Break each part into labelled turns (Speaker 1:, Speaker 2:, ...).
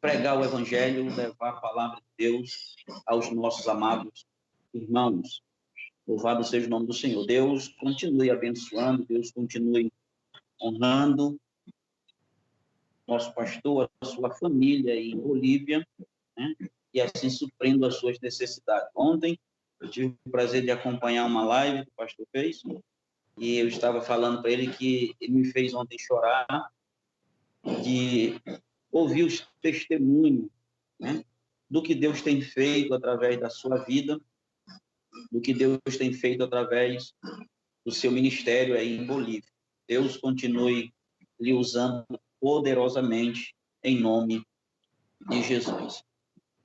Speaker 1: pregar o Evangelho, levar a palavra de Deus aos nossos amados irmãos. Louvado seja o nome do Senhor. Deus continue abençoando, Deus continue honrando nosso pastor, a sua família em Bolívia, né? E assim suprindo as suas necessidades. Ontem eu tive o prazer de acompanhar uma live que o pastor fez, e eu estava falando para ele que ele me fez ontem chorar, de ouvir os testemunhos, né, do que Deus tem feito através da sua vida, do que Deus tem feito através do seu ministério aí em Bolívia. Deus continue lhe usando poderosamente em nome de Jesus.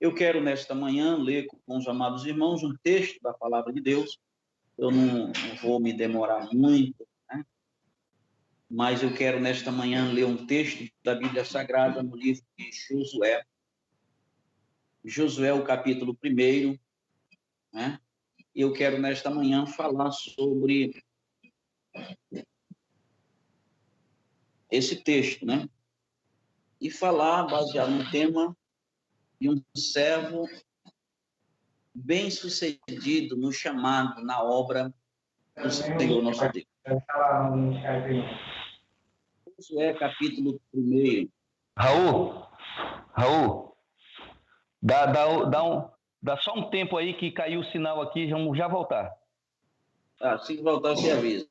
Speaker 1: Eu quero, nesta manhã, ler com os amados irmãos um texto da palavra de Deus. Eu não vou me demorar muito, né? Mas eu quero, nesta manhã, ler um texto da Bíblia Sagrada no livro de Josué. Josué, o capítulo 1, né? E eu quero, nesta manhã, falar sobre esse texto, né? E falar, baseado no tema de um servo bem-sucedido no chamado, na obra do Senhor nosso Deus. Josué, capítulo 1.
Speaker 2: Raul, dá só um tempo aí que caiu o sinal aqui, vamos já voltar.
Speaker 1: Se voltar, você avisa.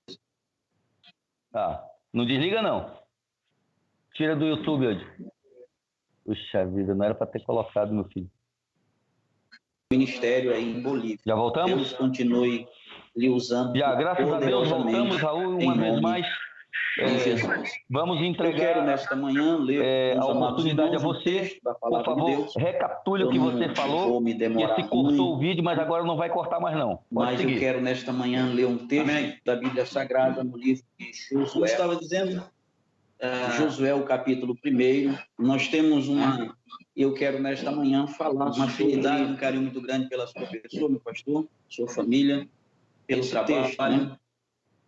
Speaker 2: Não desliga não. Tira do YouTube hoje. Puxa vida, não era para ter colocado, meu filho.
Speaker 1: Ministério aí em Bolívia.
Speaker 2: Já voltamos?
Speaker 1: Deus continue lhe usando.
Speaker 2: Já, graças a Deus, voltamos, Raul, uma vez mais. Vamos entregar.
Speaker 1: Eu quero, nesta manhã, ler
Speaker 2: a oportunidade a você. Por favor, recapitule o que você falou. Que se cortou o vídeo, mas agora não vai cortar mais, não.
Speaker 1: Mas eu quero, nesta manhã, ler um texto da Bíblia Sagrada no livro de Josué. Como estava dizendo, Josué, o capítulo 1. Nós temos eu quero, nesta manhã, falar uma afinidade, um carinho muito grande pela sua pessoa, meu pastor, sua família, pelo trabalho, né?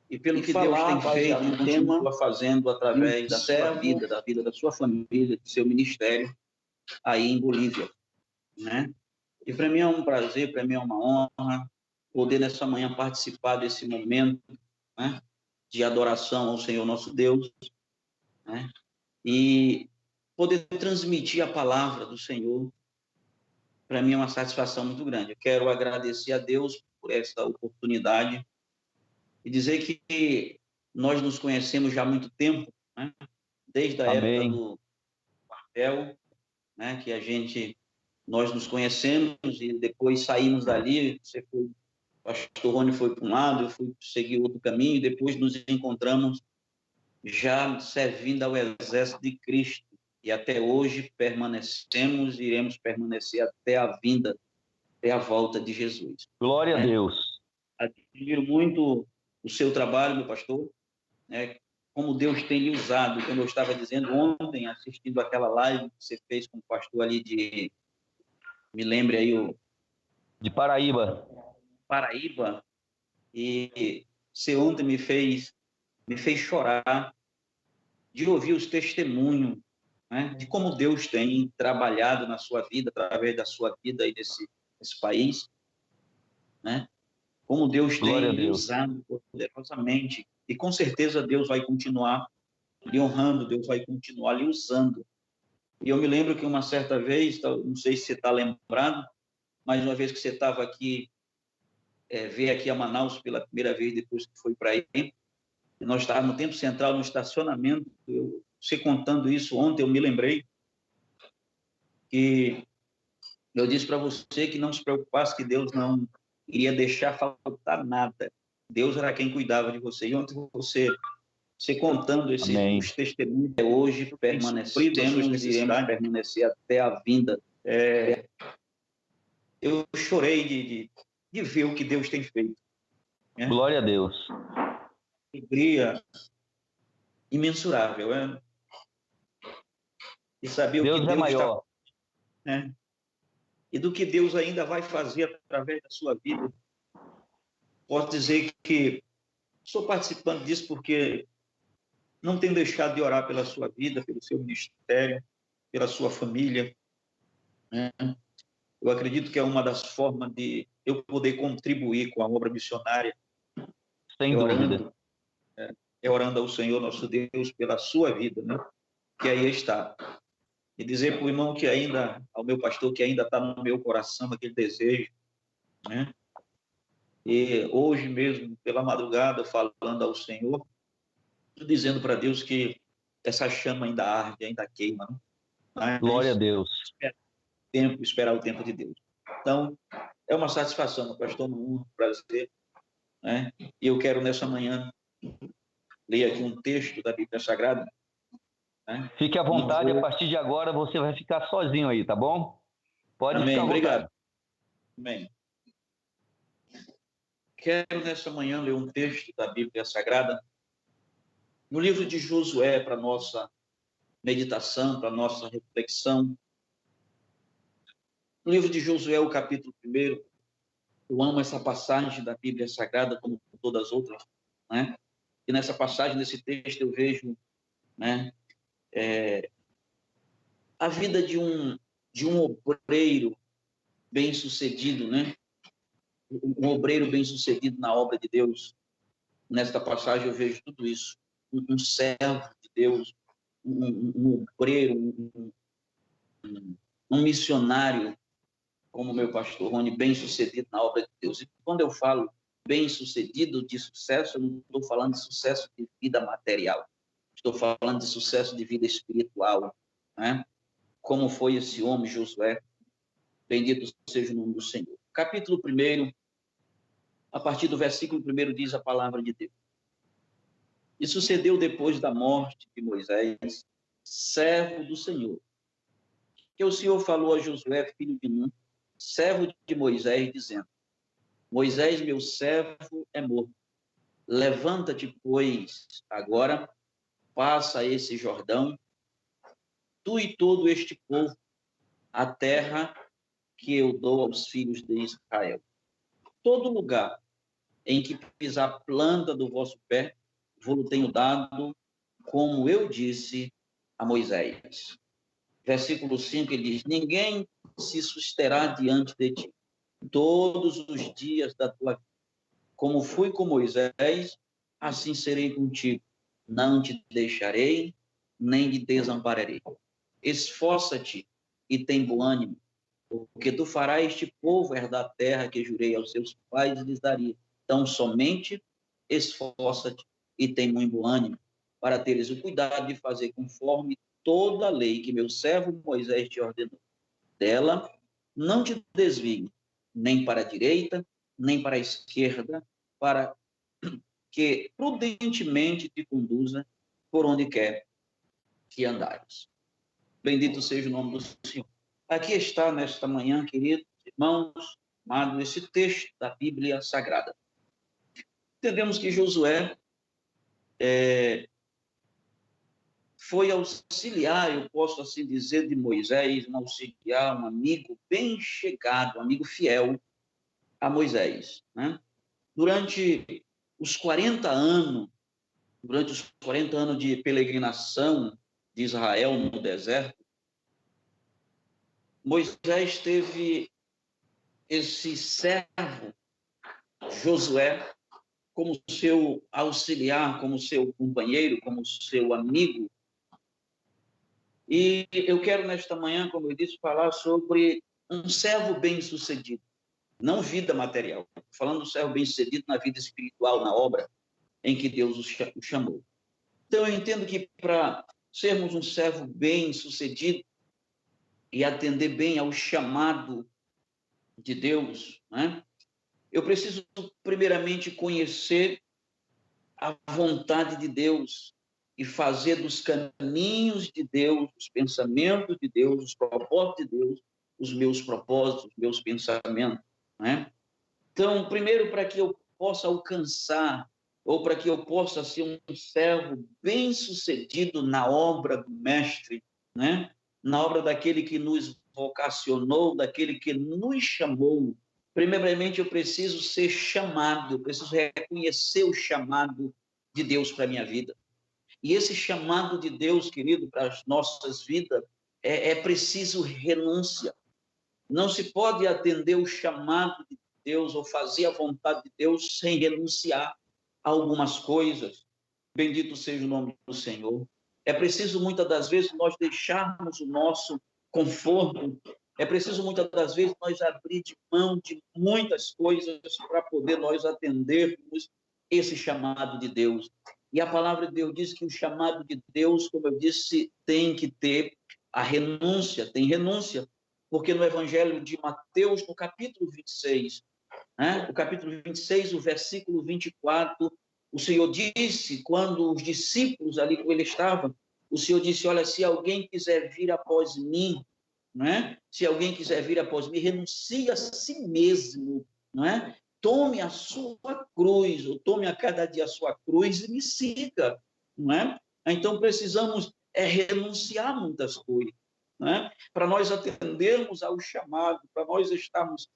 Speaker 1: E pelo que Deus tem feito e continua fazendo através da sua vida, da vida da sua família, do seu ministério aí em Bolívia, né? E para mim é um prazer, para mim é uma honra poder nessa manhã participar desse momento, né, de adoração ao Senhor nosso Deus, né? E poder transmitir a palavra do Senhor, para mim é uma satisfação muito grande. Eu quero agradecer a Deus por essa oportunidade e dizer que nós nos conhecemos já há muito tempo, né? Desde a época do quartel, né? Que nós nos conhecemos e depois saímos dali. O pastor Rony foi para um lado, eu fui seguir outro caminho, e depois nos encontramos já servindo ao exército de Cristo. E até hoje permanecemos e iremos permanecer até a vinda, até a volta de Jesus.
Speaker 2: Glória a Deus.
Speaker 1: Admiro muito o seu trabalho, meu pastor, né? Como Deus tem lhe usado. Como eu estava dizendo ontem, assistindo aquela live que você fez com o pastor ali me lembre aí
Speaker 2: de Paraíba.
Speaker 1: E você ontem me fez chorar de ouvir os testemunhos, né, de como Deus tem trabalhado na sua vida, através da sua vida aí nesse país, né? Como Deus tem lhe usado poderosamente. E com certeza Deus vai continuar lhe honrando, Deus vai continuar lhe usando. E eu me lembro que uma certa vez, não sei se você está lembrado, mas uma vez que você estava aqui, veio aqui a Manaus pela primeira vez, depois que foi para aí, nós estávamos no Tempo Central, no estacionamento. Você contando isso ontem, eu me lembrei que eu disse para você que não se preocupasse, que Deus não iria deixar faltar nada. Deus era quem cuidava de você. E ontem você contando os testemunhos, até hoje permanecemos e iremos permanecer até a vinda. Eu chorei de ver o que Deus tem feito, né?
Speaker 2: Glória a Deus.
Speaker 1: Alegria imensurável, E saber
Speaker 2: Deus
Speaker 1: o que Deus
Speaker 2: é maior.
Speaker 1: E do que Deus ainda vai fazer através da sua vida. Posso dizer que sou participante disso porque não tenho deixado de orar pela sua vida, pelo seu ministério, pela sua família, né? Eu acredito que é uma das formas de eu poder contribuir com a obra missionária.
Speaker 2: Sem dúvida.
Speaker 1: Orando ao Senhor nosso Deus pela sua vida, né? Que aí está. E dizer para o irmão que ainda, ao meu pastor, que ainda está no meu coração aquele desejo, né? E hoje mesmo, pela madrugada, falando ao Senhor, dizendo para Deus que essa chama ainda arde, ainda queima, né? Mas
Speaker 2: glória a Deus.
Speaker 1: Esperar o tempo de Deus. Então, é uma satisfação, meu pastor, um prazer, né? E eu quero, nessa manhã, ler aqui um texto da Bíblia Sagrada.
Speaker 2: Né? Fique à vontade, a partir de agora você vai ficar sozinho aí, tá bom? Pode
Speaker 1: Amém,
Speaker 2: ficar à vontade.
Speaker 1: Obrigado. Amém. Quero, nessa manhã, ler um texto da Bíblia Sagrada, no livro de Josué, para nossa meditação, para nossa reflexão. No livro de Josué, o capítulo 1, eu amo essa passagem da Bíblia Sagrada, como todas as outras, né? E nessa passagem, nesse texto, eu vejo, né, a vida de um obreiro bem-sucedido, né? Um obreiro bem-sucedido na obra de Deus. Nesta passagem eu vejo tudo isso. Um servo de Deus, um obreiro, um missionário, como meu pastor Rony, bem-sucedido na obra de Deus. E quando eu falo bem-sucedido, de sucesso, eu não estou falando de sucesso de vida material. Estou falando de sucesso de vida espiritual, né? Como foi esse homem, Josué. Bendito seja o nome do Senhor. Capítulo 1, a partir do versículo 1, diz a palavra de Deus. E sucedeu depois da morte de Moisés, servo do Senhor, que o Senhor falou a Josué, filho de Nun, servo de Moisés, dizendo: Moisés, meu servo, é morto. Levanta-te, pois, agora, passa esse Jordão, tu e todo este povo, a terra que eu dou aos filhos de Israel. Todo lugar em que pisar a planta do vosso pé, vou-lo tenho dado, como eu disse a Moisés. Versículo 5, ele diz: ninguém se susterá diante de ti todos os dias da tua vida. Como fui com Moisés, assim serei contigo. Não te deixarei, nem te desampararei. Esforça-te e tem bom ânimo, porque tu farás este povo herdar a terra que jurei aos seus pais e lhes daria. Então, somente esforça-te e tem muito bom ânimo, para teres o cuidado de fazer conforme toda a lei que meu servo Moisés te ordenou. Dela não te desvie, nem para a direita, nem para a esquerda, para que prudentemente te conduza por onde quer que andares. Bendito seja o nome do Senhor. Aqui está, nesta manhã, queridos irmãos, amado, esse texto da Bíblia Sagrada. Entendemos que Josué foi auxiliar, eu posso assim dizer, de Moisés, um auxiliar, um amigo bem chegado, um amigo fiel a Moisés, né? Durante os 40 anos de peregrinação de Israel no deserto, Moisés teve esse servo, Josué, como seu auxiliar, como seu companheiro, como seu amigo. E eu quero, nesta manhã, como eu disse, falar sobre um servo bem-sucedido, não vida material, falando do servo bem-sucedido na vida espiritual, na obra em que Deus o chamou. Então, eu entendo que para sermos um servo bem-sucedido e atender bem ao chamado de Deus, né, eu preciso, primeiramente, conhecer a vontade de Deus e fazer dos caminhos de Deus, os pensamentos de Deus, os propósitos de Deus, os meus propósitos, os meus pensamentos, né? Então, primeiro, para que eu possa alcançar, ou para que eu possa ser um servo bem-sucedido na obra do Mestre, né? Na obra daquele que nos vocacionou, daquele que nos chamou. Primeiramente, eu preciso ser chamado, eu preciso reconhecer o chamado de Deus para a minha vida. E esse chamado de Deus, querido, para as nossas vidas, é preciso renúncia. Não se pode atender o chamado de Deus ou fazer a vontade de Deus sem renunciar a algumas coisas. Bendito seja o nome do Senhor. É preciso, muitas das vezes, nós deixarmos o nosso conforto. É preciso, muitas das vezes, nós abrir de mão de muitas coisas para poder nós atendermos esse chamado de Deus. E a palavra de Deus diz que o chamado de Deus, como eu disse, tem que ter a renúncia, tem renúncia. Porque no Evangelho de Mateus, no capítulo 26, o capítulo 26, o versículo 24, o Senhor disse, quando os discípulos ali com ele estavam, o Senhor disse, olha, se alguém quiser vir após mim, se alguém quiser vir após mim, renuncie a si mesmo, tome a sua cruz, ou tome a cada dia a sua cruz e me siga, Então precisamos renunciar a muitas coisas, para nós atendermos ao chamado, para nós estarmos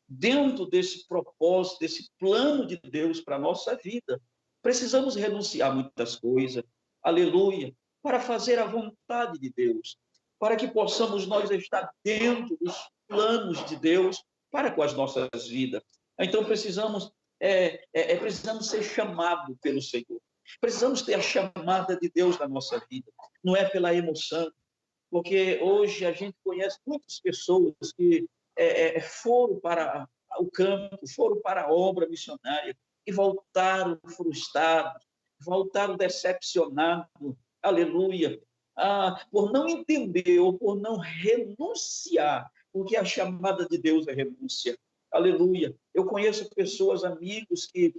Speaker 1: dentro desse propósito, desse plano de Deus para a nossa vida. Precisamos renunciar a muitas coisas, aleluia, para fazer a vontade de Deus, para que possamos nós estar dentro dos planos de Deus para com as nossas vidas. Então precisamos ser chamados pelo Senhor. Precisamos ter a chamada de Deus na nossa vida. Não é pela emoção, porque hoje a gente conhece muitas pessoas que foram para o campo, foram para a obra missionária e voltaram frustrados, voltaram decepcionados, aleluia, por não entender ou por não renunciar, porque a chamada de Deus é renúncia, aleluia. Eu conheço pessoas, amigos, que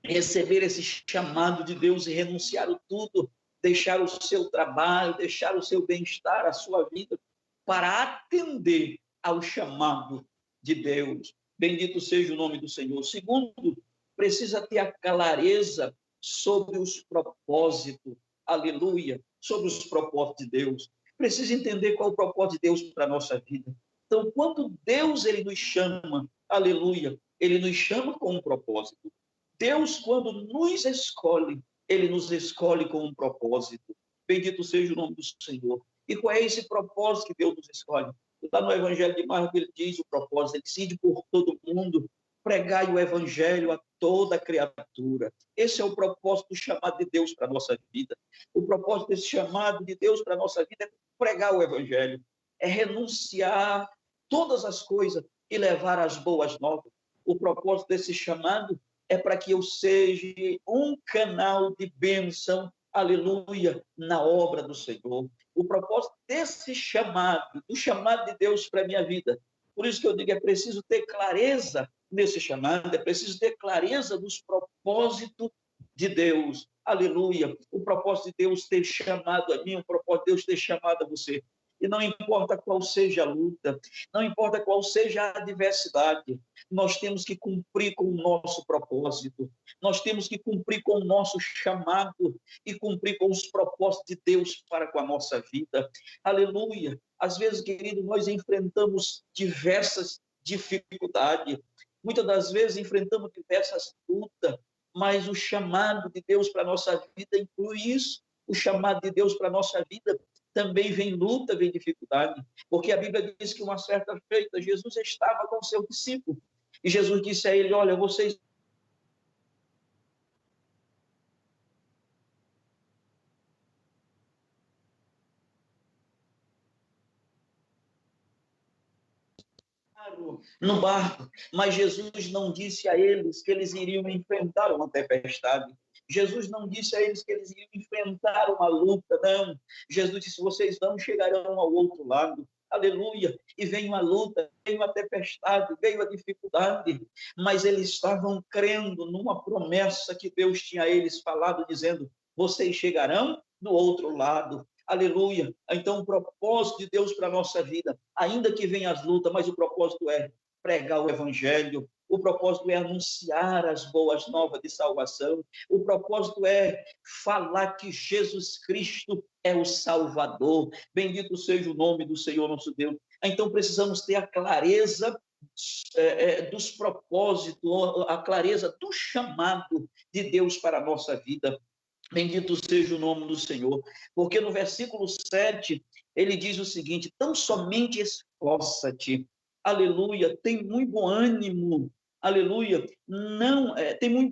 Speaker 1: receberam esse chamado de Deus e renunciaram tudo, deixaram o seu trabalho, deixaram o seu bem-estar, a sua vida, para atender ao chamado de Deus. Bendito seja o nome do Senhor. Segundo, precisa ter a clareza sobre os propósitos, aleluia, sobre os propósitos de Deus. Precisa entender qual é o propósito de Deus para a nossa vida. Então, quando Deus ele nos chama, aleluia, ele nos chama com um propósito. Deus, quando nos escolhe, ele nos escolhe com um propósito. Bendito seja o nome do Senhor. E qual é esse propósito que Deus nos escolhe? Lá no Evangelho de Marcos, ele diz o propósito, ele decide por todo mundo, pregai o Evangelho a toda criatura. Esse é o propósito do chamado de Deus para a nossa vida. O propósito desse chamado de Deus para a nossa vida é pregar o Evangelho, é renunciar todas as coisas e levar as boas novas. O propósito desse chamado é para que eu seja um canal de bênção, aleluia, na obra do Senhor. O propósito desse chamado, do chamado de Deus para a minha vida. Por isso que eu digo, é preciso ter clareza nesse chamado, é preciso ter clareza dos propósitos de Deus. Aleluia. O propósito de Deus ter chamado a mim, o propósito de Deus ter chamado a você. E não importa qual seja a luta, não importa qual seja a adversidade, nós temos que cumprir com o nosso propósito, nós temos que cumprir com o nosso chamado e cumprir com os propósitos de Deus para com a nossa vida. Aleluia! Às vezes, querido, nós enfrentamos diversas dificuldades, muitas das vezes enfrentamos diversas lutas, mas o chamado de Deus para a nossa vida inclui isso. O chamado de Deus para a nossa vida também vem luta, vem dificuldade, porque a Bíblia diz que uma certa feita Jesus estava com seu discípulo e Jesus disse a ele, olha, vocês no barco, mas Jesus não disse a eles que eles iriam enfrentar uma tempestade. Jesus não disse a eles que eles iriam enfrentar uma luta, não. Jesus disse, vocês não chegarão ao outro lado. Aleluia. E veio a luta, veio a tempestade, veio a dificuldade, mas eles estavam crendo numa promessa que Deus tinha a eles falado, dizendo, vocês chegarão do outro lado. Aleluia. Então, o propósito de Deus para a nossa vida, ainda que venham as lutas, mas o propósito é pregar o Evangelho, o propósito é anunciar as boas novas de salvação, o propósito é falar que Jesus Cristo é o Salvador. Bendito seja o nome do Senhor nosso Deus. Então, precisamos ter a clareza dos propósitos, a clareza do chamado de Deus para a nossa vida. Bendito seja o nome do Senhor, porque no versículo 7, ele diz o seguinte: tão somente esforça-te, aleluia, tem muito bom ânimo, aleluia, não, tem muito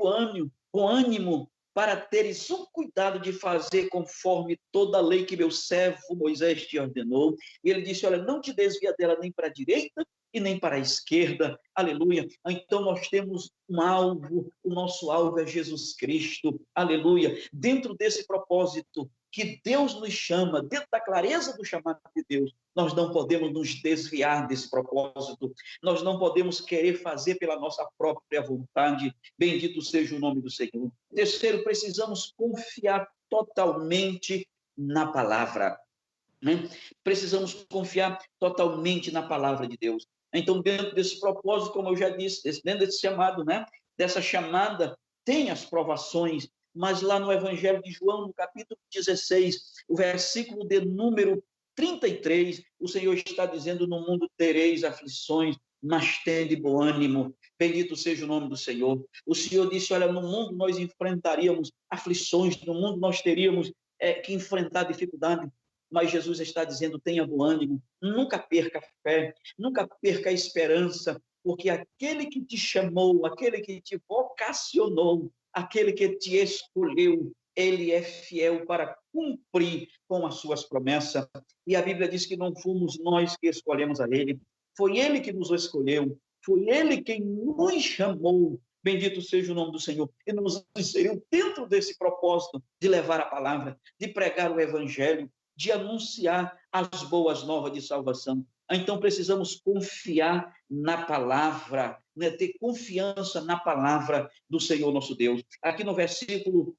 Speaker 1: bom ânimo, para teres um cuidado de fazer conforme toda a lei que meu servo Moisés te ordenou. E ele disse: olha, não te desvia dela nem para a direita e nem para a esquerda, aleluia. Então nós temos um alvo, o nosso alvo é Jesus Cristo, aleluia. Dentro desse propósito que Deus nos chama, dentro da clareza do chamado de Deus, nós não podemos nos desviar desse propósito, nós não podemos querer fazer pela nossa própria vontade. Bendito seja o nome do Senhor. Terceiro, precisamos confiar totalmente na palavra, né? Precisamos confiar totalmente na palavra de Deus. Então, dentro desse propósito, como eu já disse, dentro desse chamado, né? Dessa chamada, tem as provações, mas lá no Evangelho de João, no capítulo 16, o versículo de número 33, o Senhor está dizendo: no mundo tereis aflições, mas tende bom ânimo. Bendito seja o nome do Senhor. O Senhor disse: olha, no mundo nós enfrentaríamos aflições, no mundo nós teríamos que enfrentar dificuldade, mas Jesus está dizendo: tenha bom ânimo, nunca perca a fé, nunca perca a esperança, porque aquele que te chamou, aquele que te vocacionou, aquele que te escolheu, ele é fiel para cumprir com as suas promessas. E a Bíblia diz que não fomos nós que escolhemos a ele, foi ele que nos escolheu, foi ele quem nos chamou. Bendito seja o nome do Senhor, e nos inseriu dentro desse propósito de levar a palavra, de pregar o evangelho, de anunciar as boas novas de salvação. Então precisamos confiar na palavra, né? Ter confiança na palavra do Senhor nosso Deus. Aqui no versículo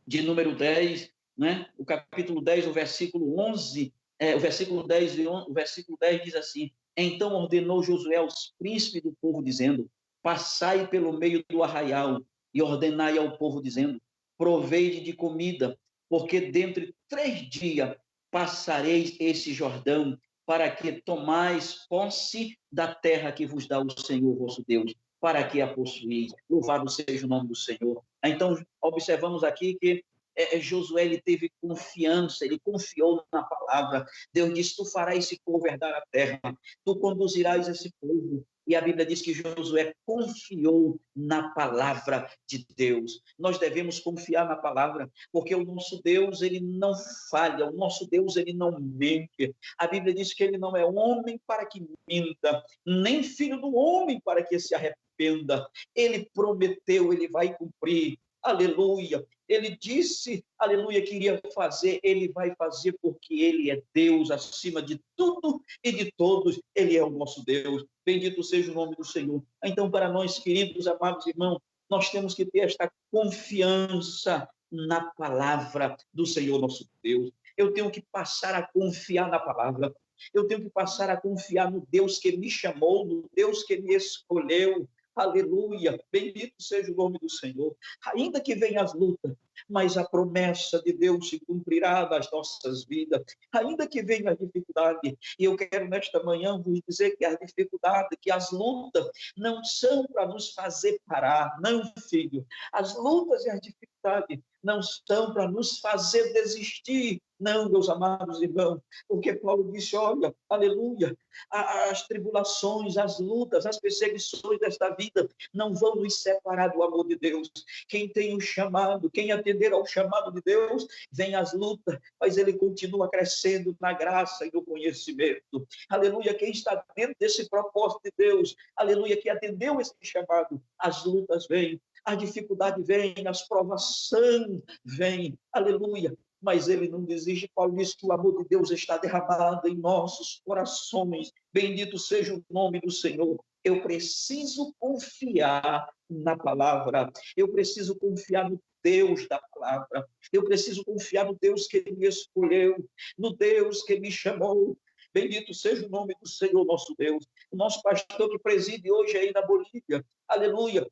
Speaker 1: de número 10, né? O capítulo 10, o versículo 11, o versículo 10 diz assim: então ordenou Josué aos príncipes do povo, dizendo: passai pelo meio do arraial e ordenai ao povo, dizendo: proveide de comida, porque dentro de 3 dias passareis esse Jordão, para que tomais posse da terra que vos dá o Senhor vosso Deus, para que a possuís. Louvado seja o nome do Senhor. Então, observamos aqui que Josué, ele teve confiança, ele confiou na palavra. Deus disse: tu farás esse povo herdar a terra, tu conduzirás esse povo. E a Bíblia diz que Josué confiou na palavra de Deus. Nós devemos confiar na palavra, porque o nosso Deus, ele não falha, o nosso Deus, ele não mente. A Bíblia diz que ele não é homem para que minta, nem filho do homem para que se arrependa. Ele prometeu, ele vai cumprir. Aleluia. Ele disse, aleluia, que iria fazer, ele vai fazer, porque ele é Deus acima de tudo e de todos. Ele é o nosso Deus. Bendito seja o nome do Senhor. Então, para nós, queridos, amados irmãos, nós temos que ter esta confiança na palavra do Senhor nosso Deus. Eu tenho que passar a confiar na palavra. Eu tenho que passar a confiar no Deus que me chamou, no Deus que me escolheu. Aleluia, bendito seja o nome do Senhor. Ainda que venham as lutas, mas a promessa de Deus se cumprirá nas nossas vidas. Ainda que venha a dificuldade, e eu quero nesta manhã vos dizer que a dificuldade, que as lutas não são para nos fazer parar, não, filho. As lutas e as dificuldades não são para nos fazer desistir, não, meus amados irmãos, porque Paulo disse: olha, aleluia, as tribulações, as lutas, as perseguições desta vida não vão nos separar do amor de Deus. Quem tem o chamado, quem atender ao chamado de Deus, vem as lutas, mas ele continua crescendo na graça e no conhecimento. Aleluia, quem está dentro desse propósito de Deus, aleluia, que atendeu esse chamado, as lutas vêm, a dificuldade vem, as provações vêm, aleluia, mas ele não desiste. Paulo diz que o amor de Deus está derramado em nossos corações. Bendito seja o nome do Senhor. Eu preciso confiar na palavra, eu preciso confiar no Deus da palavra, eu preciso confiar no Deus que me escolheu, no Deus que me chamou. Bendito seja o nome do Senhor nosso Deus. O nosso pastor que preside hoje aí na Bolívia, aleluia,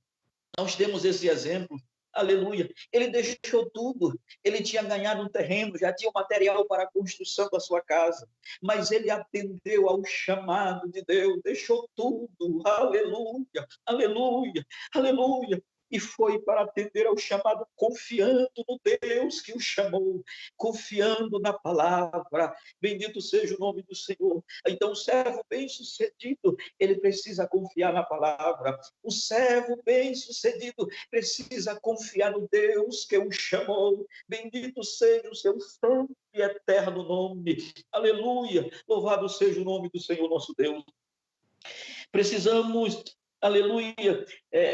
Speaker 1: nós temos esse exemplo. Aleluia. Ele deixou tudo. Ele tinha ganhado um terreno, já tinha o material para a construção da sua casa, mas ele atendeu ao chamado de Deus, deixou tudo. Aleluia, aleluia, aleluia. e foi para atender ao chamado, confiando no Deus que o chamou, confiando na palavra. Bendito seja o nome do Senhor. Então, o servo bem-sucedido, ele precisa confiar na palavra. O servo bem-sucedido precisa confiar no Deus que o chamou. Bendito seja o seu santo e eterno nome. Aleluia. Louvado seja o nome do Senhor nosso Deus. Precisamos, aleluia,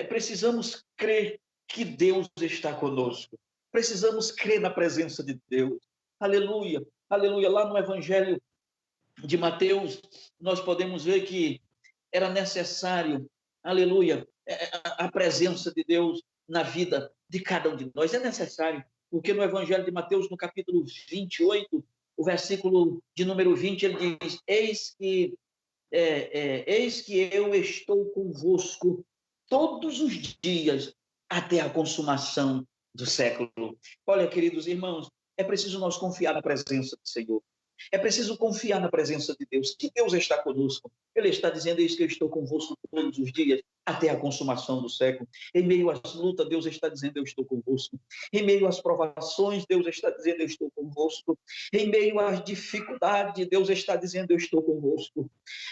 Speaker 1: precisamos crer que Deus está conosco. Precisamos crer na presença de Deus. Aleluia, aleluia. Lá no Evangelho de Mateus, nós podemos ver que era necessário, aleluia, a presença de Deus na vida de cada um de nós. É necessário, porque no Evangelho de Mateus, no capítulo 28, o versículo de número 20, ele diz: eis que eu estou convosco todos os dias até a consumação do século. Olha, queridos irmãos, é preciso nós confiar na presença do Senhor. É preciso confiar na presença de Deus, que Deus está conosco. Ele está dizendo: eis que eu estou convosco todos os dias até a consumação do século. Em meio às lutas, Deus está dizendo: eu estou convosco. Em meio às provações, Deus está dizendo: eu estou convosco. Em meio às dificuldades, Deus está dizendo: eu estou convosco.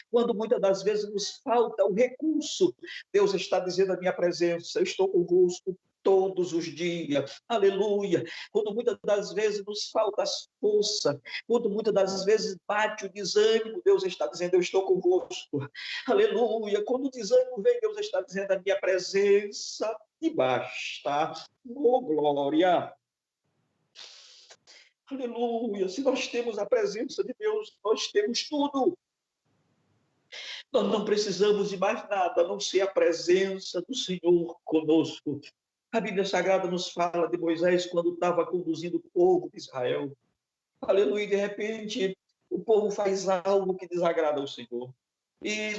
Speaker 1: Quando muitas das vezes nos falta o recurso, Deus está dizendo: a minha presença, eu estou convosco todos os dias, aleluia. Quando muitas das vezes nos falta as forças, quando muitas das vezes bate o desânimo, Deus está dizendo: eu estou convosco, aleluia. Quando o desânimo vem, Deus está dizendo: a minha presença te basta, oh glória, aleluia. Se nós temos a presença de Deus, nós temos tudo. Nós não precisamos de mais nada, a não ser a presença do Senhor conosco. A Bíblia Sagrada nos fala de Moisés quando estava conduzindo o povo de Israel. Aleluia, de repente o povo faz algo que desagrada ao Senhor. E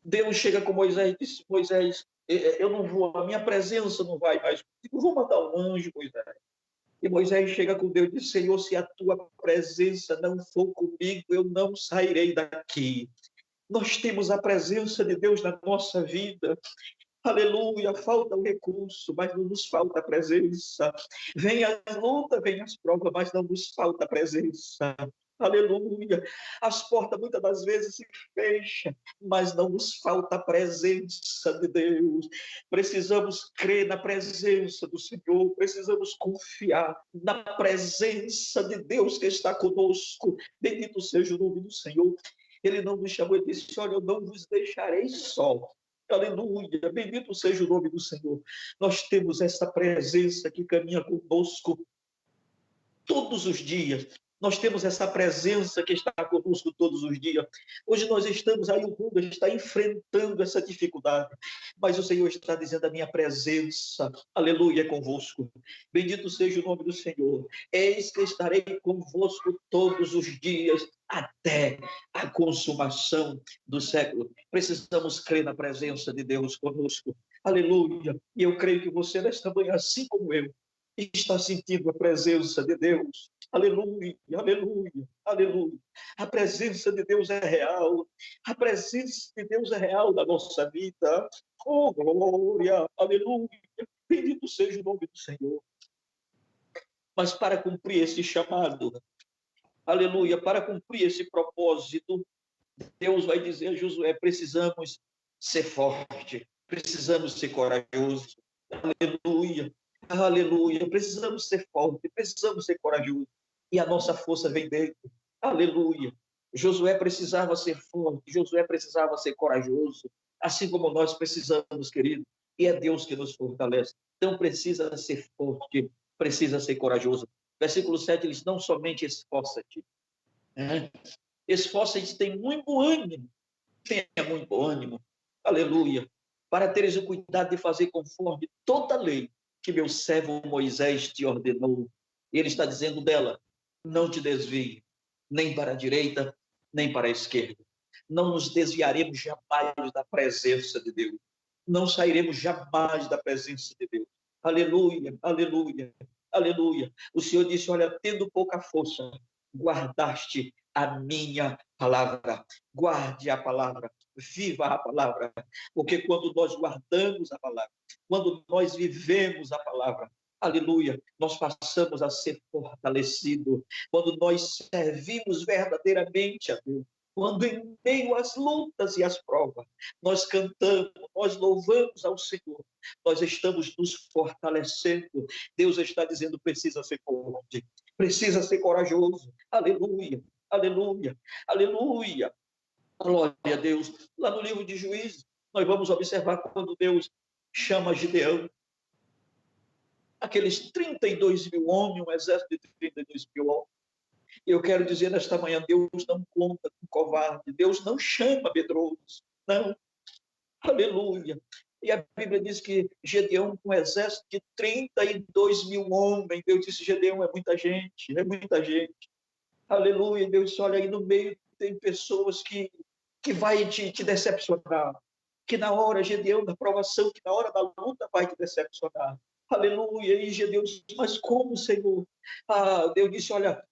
Speaker 1: Deus chega com Moisés e diz: Moisés, eu não vou, a minha presença não vai mais. Eu vou mandar um anjo, Moisés. E Moisés chega com Deus e diz: Senhor, se a tua presença não for comigo, eu não sairei daqui. Nós temos a presença de Deus na nossa vida. Aleluia, falta o recurso, mas não nos falta a presença. Vem as lutas, vem as provas, mas não nos falta a presença. Aleluia. As portas muitas das vezes se fecham, mas não nos falta a presença de Deus. Precisamos crer na presença do Senhor, precisamos confiar na presença de Deus que está conosco. Bendito seja o nome do Senhor. Ele não nos chamou e disse: olha, eu não vos deixarei só. Aleluia, bendito seja o nome do Senhor. Nós temos essa presença que caminha conosco todos os dias. Nós temos essa presença que está conosco todos os dias. Hoje nós estamos aí, o mundo está enfrentando essa dificuldade, mas o Senhor está dizendo: a minha presença, aleluia, é convosco. Bendito seja o nome do Senhor. Eis que estarei convosco todos os dias até a consumação do século. Precisamos crer na presença de Deus conosco. Aleluia. E eu creio que você, nesta manhã, assim como eu, está sentindo a presença de Deus. Aleluia, aleluia, aleluia. A presença de Deus é real. A presença de Deus é real na nossa vida. Oh, glória, aleluia. Bendito seja o nome do Senhor. Mas para cumprir esse chamado, aleluia, para cumprir esse propósito, Deus vai dizer a Josué: precisamos ser forte, precisamos ser corajosos. Aleluia, aleluia, precisamos ser fortes, precisamos ser corajosos. E a nossa força vem dentro. Aleluia. Josué precisava ser forte, Josué precisava ser corajoso, assim como nós precisamos, querido. E é Deus que nos fortalece. Então precisa ser forte, precisa ser corajoso. Versículo 7, ele diz: não somente esforça-te. Esforça-te, tem muito ânimo. Tenha muito ânimo. Aleluia. Para teres o cuidado de fazer conforme toda a lei que meu servo Moisés te ordenou. Ele está dizendo dela: não te desvie, nem para a direita, nem para a esquerda. Não nos desviaremos jamais da presença de Deus. Não sairemos jamais da presença de Deus. Aleluia, aleluia, aleluia. O Senhor disse: olha, tendo pouca força, guardaste
Speaker 3: a minha palavra. Guarde a palavra, viva a palavra, porque quando nós guardamos a palavra, quando nós vivemos a palavra, aleluia, nós passamos a ser fortalecidos, quando nós servimos verdadeiramente a Deus, quando em meio às lutas e às provas, nós cantamos, nós louvamos ao Senhor, nós estamos nos fortalecendo. Deus está dizendo, precisa ser forte, precisa ser corajoso, aleluia, aleluia, aleluia, glória a Deus. Lá no livro de Juízes, nós vamos observar quando Deus chama Gideão, aqueles 32 mil homens, um exército de 32 mil homens. Eu quero dizer nesta manhã, Deus não conta com covarde, Deus não chama medrosos, não, aleluia. E a Bíblia diz que Gedeão, com um exército de 32 mil homens, Deus disse, Gedeão, é muita gente, aleluia. Deus disse, olha, aí no meio tem pessoas que vai te decepcionar, que na hora, Gedeão, da provação, que na hora da luta vai te decepcionar. Aleluia. E Gedeão disse, mas como, Senhor? Deus disse, olha,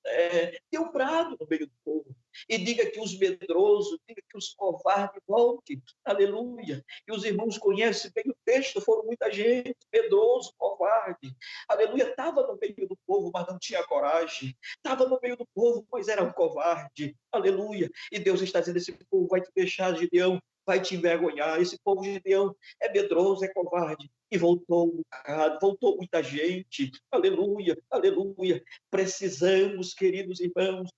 Speaker 3: dê um brado no meio do povo e diga que os medrosos, diga que os covardes voltem. Aleluia. E os irmãos conhecem bem o texto, foram muita gente, medroso, covarde. Aleluia. Estava no meio do povo, mas não tinha coragem. Estava no meio do povo, mas era um covarde. Aleluia. E Deus está dizendo, esse povo vai te deixar, Gideão, vai te envergonhar. Esse povo de Gideão é medroso, é covarde. E voltou um bocado, voltou muita gente. Aleluia, aleluia. Precisamos, queridos irmãos,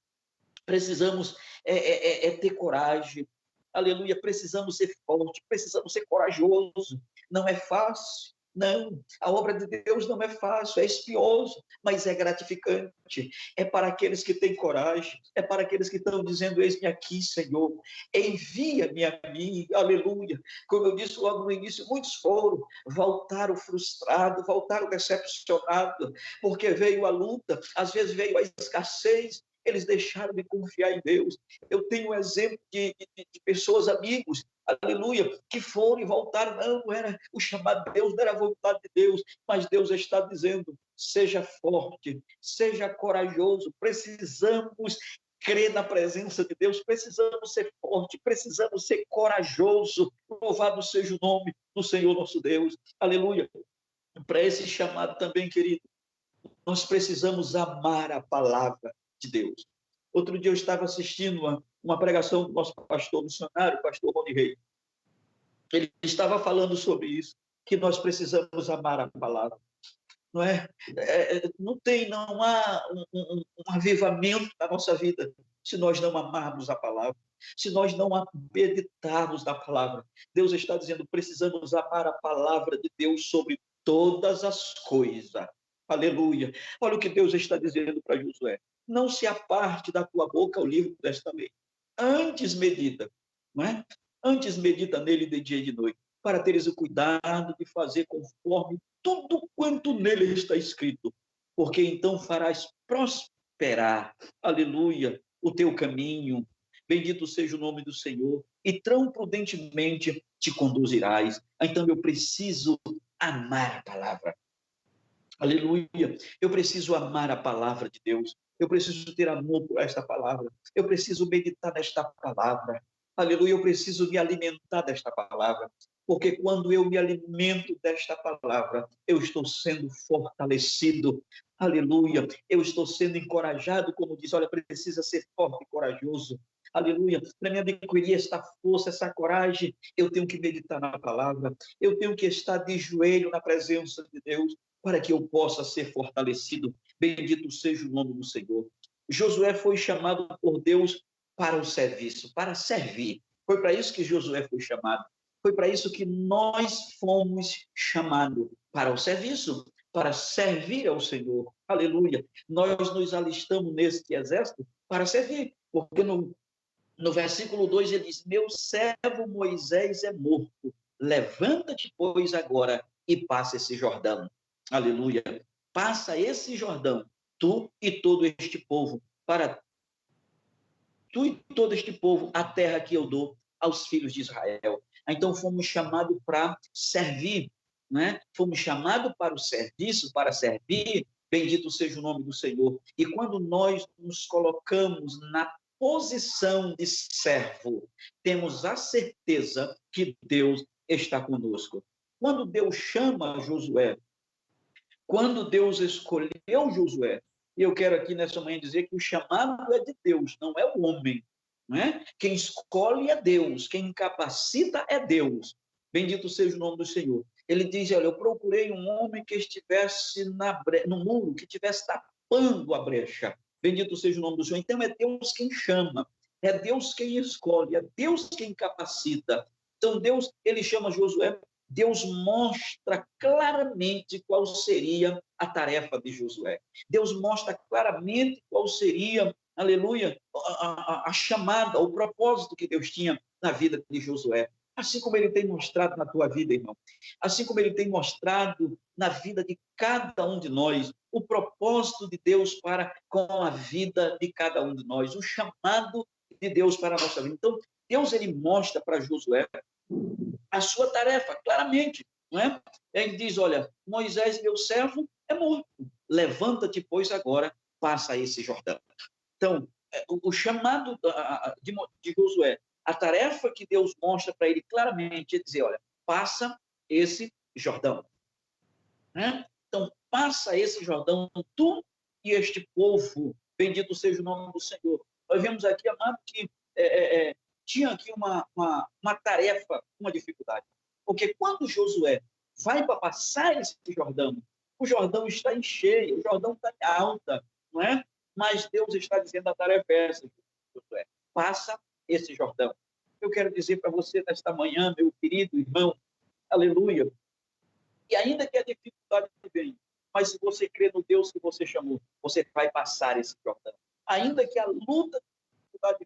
Speaker 3: precisamos ter coragem. Aleluia, precisamos ser fortes, precisamos ser corajosos. Não é fácil. Não, a obra de Deus não é fácil, é espinhoso, mas é gratificante. É para aqueles que têm coragem, é para aqueles que estão dizendo, eis-me aqui, Senhor, envia-me a mim, aleluia. Como eu disse logo no início, muitos foram, voltaram frustrados, voltaram decepcionados, porque veio a luta, às vezes veio a escassez, eles deixaram de confiar em Deus. Eu tenho um exemplo de pessoas, amigos, aleluia, que foram e voltaram, não era o chamado de Deus, não era a vontade de Deus, mas Deus está dizendo, seja forte, seja corajoso, precisamos crer na presença de Deus, precisamos ser forte, precisamos ser corajoso, louvado seja o nome do Senhor nosso Deus, aleluia. Para esse chamado também, querido, nós precisamos amar a palavra de Deus. Outro dia eu estava assistindo uma pregação do nosso pastor missionário, pastor Rony Rei. Ele estava falando sobre isso, que nós precisamos amar a palavra. Não é? Não há um avivamento na nossa vida se nós não amarmos a palavra, se nós não meditarmos na palavra. Deus está dizendo, precisamos amar a palavra de Deus sobre todas as coisas. Aleluia. Olha o que Deus está dizendo para Josué. Não se aparte da tua boca o livro do testamento. Antes medita, não é? Antes medita nele de dia e de noite, para teres o cuidado de fazer conforme tudo quanto nele está escrito, porque então farás prosperar, aleluia, o teu caminho. Bendito seja o nome do Senhor, e tão prudentemente te conduzirás. Então eu preciso amar a palavra. Aleluia. Eu preciso amar a palavra de Deus. Eu preciso ter amor por esta palavra. Eu preciso meditar nesta palavra. Aleluia. Eu preciso me alimentar desta palavra. Porque quando eu me alimento desta palavra, eu estou sendo fortalecido. Aleluia. Eu estou sendo encorajado, como diz, olha, precisa ser forte e corajoso. Aleluia. Para me adquirir esta força, essa coragem, eu tenho que meditar na palavra. Eu tenho que estar de joelho na presença de Deus, para que eu possa ser fortalecido. Bendito seja o nome do Senhor. Josué foi chamado por Deus para o serviço, para servir. Foi para isso que Josué foi chamado. Foi para isso que nós fomos chamados, para o serviço, para servir ao Senhor. Aleluia. Nós nos alistamos neste exército para servir, porque no versículo 2 ele diz, meu servo Moisés é morto, levanta-te, pois, agora e passa esse Jordão. Aleluia. Passa esse Jordão, tu e todo este povo, para tu e todo este povo, a terra que eu dou aos filhos de Israel. Então fomos chamados para servir, né? Fomos chamados para o serviço, para servir. Bendito seja o nome do Senhor. E quando nós nos colocamos na posição de servo, temos a certeza que Deus está conosco. Quando Deus chama Josué, quando Deus escolheu Josué, e eu quero aqui nessa manhã dizer que o chamado é de Deus, não é o homem. Não é? Quem escolhe é Deus, quem capacita é Deus. Bendito seja o nome do Senhor. Ele diz, olha, eu procurei um homem que estivesse no muro, que estivesse tapando a brecha. Bendito seja o nome do Senhor. Então é Deus quem chama, é Deus quem escolhe, é Deus quem capacita. Então Deus, ele chama Josué, Deus mostra claramente qual seria a tarefa de Josué. Deus mostra claramente qual seria, aleluia, a chamada, o propósito que Deus tinha na vida de Josué. Assim como ele tem mostrado na tua vida, irmão. Assim como ele tem mostrado na vida de cada um de nós, o propósito de Deus para com a vida de cada um de nós, o chamado de Deus para a nossa vida. Então, Deus, ele mostra para Josué a sua tarefa, claramente, não é? Ele diz, olha, Moisés, meu servo, é morto. Levanta-te, pois, agora, passa esse Jordão. Então, o chamado de Josué, a tarefa que Deus mostra para ele claramente é dizer, olha, passa esse Jordão. Né? Então, passa esse Jordão, tu e este povo, bendito seja o nome do Senhor. Nós vemos aqui, amado, que tinha aqui uma tarefa, uma dificuldade. Porque quando Josué vai para passar esse Jordão, o Jordão está em cheia, o Jordão está em alta, não é? Mas Deus está dizendo a tarefa é essa, Josué, passa esse Jordão. Eu quero dizer para você nesta manhã, meu querido irmão, aleluia, e ainda que a dificuldade venha, mas se você crê no Deus que você chamou, você vai passar esse Jordão. Ainda que a luta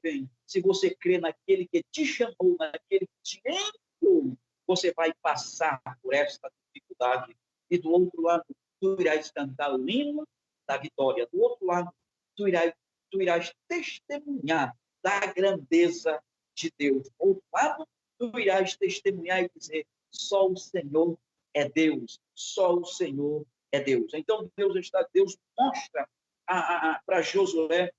Speaker 3: venha, se você crê naquele que te chamou, naquele que te enviou, você vai passar por esta dificuldade. E do outro lado, tu irás cantar o hino da vitória. Do outro lado, tu irás testemunhar da grandeza de Deus. Do outro lado, tu irás testemunhar e dizer, só o Senhor é Deus, só o Senhor é Deus. Então, Deus mostra para Josué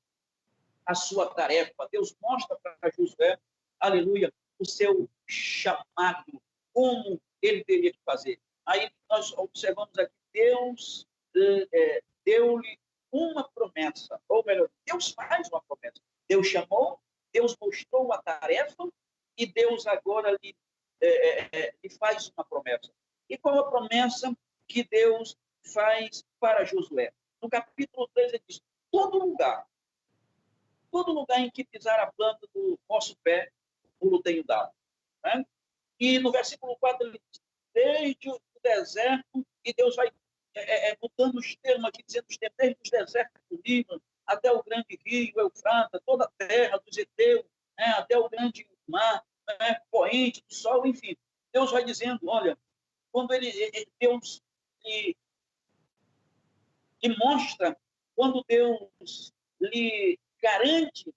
Speaker 3: a sua tarefa. Deus mostra para Josué, aleluia, o seu chamado, como ele teria que fazer. Aí nós observamos aqui, Deus deu-lhe uma promessa, ou melhor, Deus faz uma promessa. Deus chamou, Deus mostrou a tarefa, e Deus agora lhe faz uma promessa. E qual a promessa que Deus faz para Josué? No capítulo 3, ele diz, todo lugar em que pisar a planta do vosso pé, o tenho dado. Né? E no versículo 4, ele diz, desde o deserto, e Deus vai botando os termos aqui, dizendo os termos, desde os desertos do Líbano, até o grande rio, Eufrata, toda a terra dos Eteus, até o grande mar, poente do sol, enfim. Deus vai dizendo, olha, quando Deus lhe mostra, quando Deus lhe garante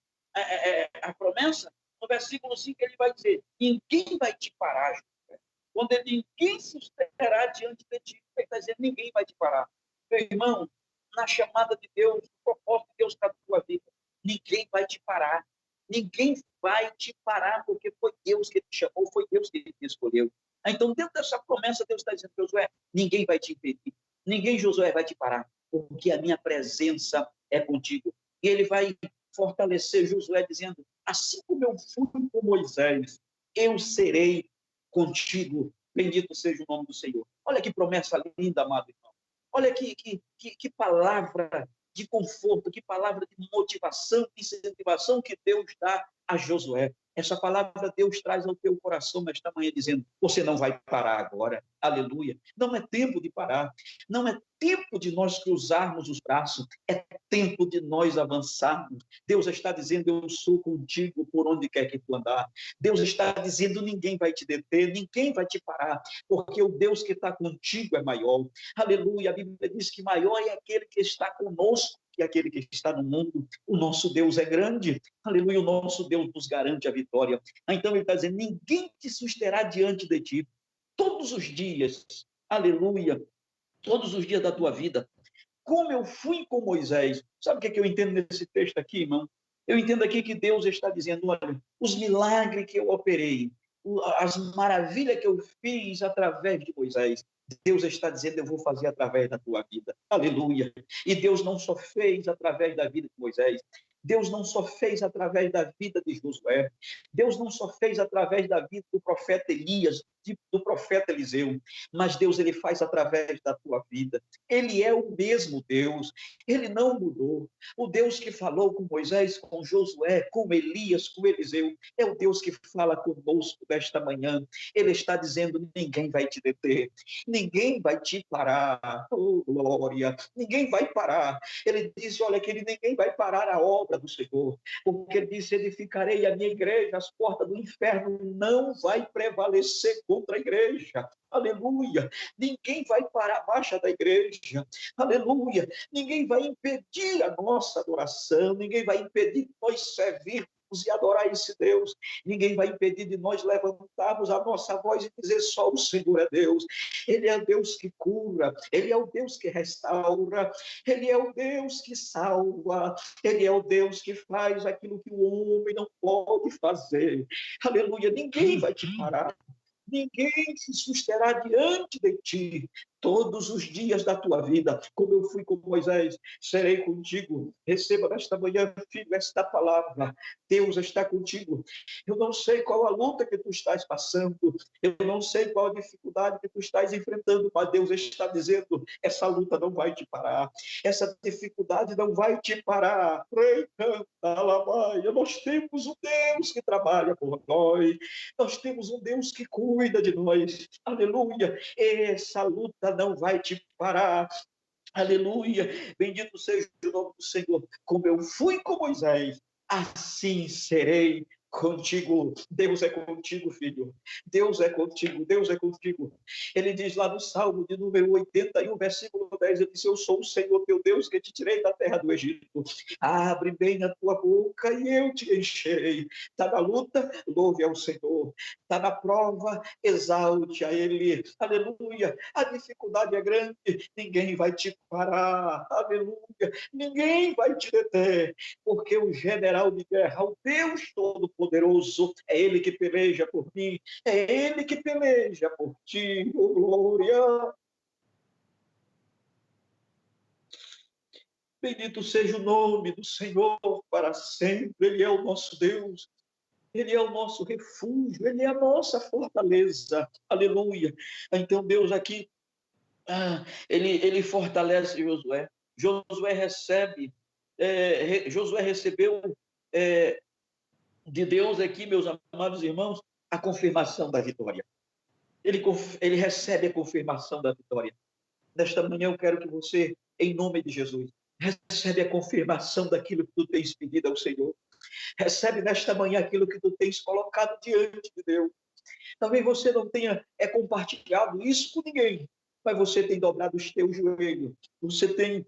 Speaker 3: a promessa, no versículo 5 ele vai dizer, ninguém vai te parar, José. Quando ele, ninguém se susterá diante de ti, ele está dizendo, ninguém vai te parar. Meu irmão, na chamada de Deus, no propósito de Deus para a tua vida, ninguém vai te parar. Ninguém vai te parar, porque foi Deus que te chamou, foi Deus que te escolheu. Então, dentro dessa promessa, Deus está dizendo, Josué, ninguém vai te impedir. Ninguém, Josué, vai te parar, porque a minha presença é contigo. E ele vai fortalecer Josué, dizendo, assim como eu fui com Moisés, eu serei contigo. Bendito seja o nome do Senhor. Olha que promessa linda, amado irmão. Olha que palavra de conforto, que palavra de motivação, de incentivação que Deus dá a Josué. Essa palavra Deus traz ao teu coração nesta manhã, dizendo, você não vai parar agora, aleluia. Não é tempo de parar, não é tempo de nós cruzarmos os braços, é tempo de nós avançarmos. Deus está dizendo, eu sou contigo por onde quer que tu andar. Deus está dizendo, ninguém vai te deter, ninguém vai te parar, porque o Deus que está contigo é maior. Aleluia, a Bíblia diz que maior é aquele que está conosco que aquele que está no mundo. O nosso Deus é grande, aleluia, o nosso Deus nos garante a vitória. Então ele está dizendo, ninguém te susterá diante de ti, todos os dias, aleluia, todos os dias da tua vida, como eu fui com Moisés. Sabe o que eu entendo nesse texto aqui, irmão? Eu entendo aqui que Deus está dizendo, olha, os milagres que eu operei, as maravilhas que eu fiz através de Moisés, Deus está dizendo, eu vou fazer através da tua vida. Aleluia. E Deus não só fez através da vida de Moisés, Deus não só fez através da vida de Josué, Deus não só fez através da vida do profeta Elias, do profeta Eliseu, mas Deus, ele faz através da tua vida. Ele é o mesmo Deus, ele não mudou. O Deus que falou com Moisés, com Josué, com Elias, com Eliseu, é o Deus que fala conosco desta manhã. Ele está dizendo, ninguém vai te deter, ninguém vai te parar. Oh, glória! Ninguém vai parar. Ele disse, olha, que ninguém vai parar a obra do Senhor, porque ele disse, edificarei a minha igreja, as portas do inferno não vai prevalecer contra a igreja. Aleluia. Ninguém vai parar a marcha da igreja. Aleluia. Ninguém vai impedir a nossa adoração, ninguém vai impedir de nós servirmos e adorar esse Deus. Ninguém vai impedir de nós levantarmos a nossa voz e dizer só o Senhor é Deus. Ele é o Deus que cura, Ele é o Deus que restaura, Ele é o Deus que salva, Ele é o Deus que faz aquilo que o homem não pode fazer. Aleluia, ninguém vai te parar. Ninguém se susterá diante de ti todos os dias da tua vida. Como eu fui com Moisés, serei contigo. Receba nesta manhã, filho, esta palavra. Deus está contigo. Eu não sei qual a luta que tu estás passando. Eu não sei qual a dificuldade que tu estás enfrentando, mas Deus está dizendo, essa luta não vai te parar. Essa dificuldade não vai te parar. Nós temos um Deus que trabalha por nós. Nós temos um Deus que cuida de nós. Aleluia. Essa luta não vai te parar. Aleluia. Bendito seja o nome do Senhor. Como eu fui com Moisés, assim serei contigo. Deus é contigo, filho. Deus é contigo, Deus é contigo. Ele diz lá no Salmo de número 81, versículo 10, ele diz, eu sou o Senhor teu Deus que te tirei da terra do Egito. Abre bem a tua boca e eu te encherei. Está na luta, louve ao Senhor. Está na prova, exalte a Ele. Aleluia. A dificuldade é grande, ninguém vai te parar. Aleluia. Ninguém vai te deter, porque o general de guerra, o Deus Todo-Poderoso, é Ele que peleja por mim, é Ele que peleja por ti, oh, glória. Bendito seja o nome do Senhor para sempre. Ele é o nosso Deus, Ele é o nosso refúgio, Ele é a nossa fortaleza. Aleluia. Então Deus aqui, ele fortalece Josué. Josué recebeu de Deus aqui, meus amados irmãos, a confirmação da vitória. Ele recebe a confirmação da vitória. Nesta manhã eu quero que você, em nome de Jesus, recebe a confirmação daquilo que tu tens pedido ao Senhor. Recebe nesta manhã aquilo que tu tens colocado diante de Deus. Talvez você não tenha compartilhado isso com ninguém, mas você tem dobrado os teus joelhos, você tem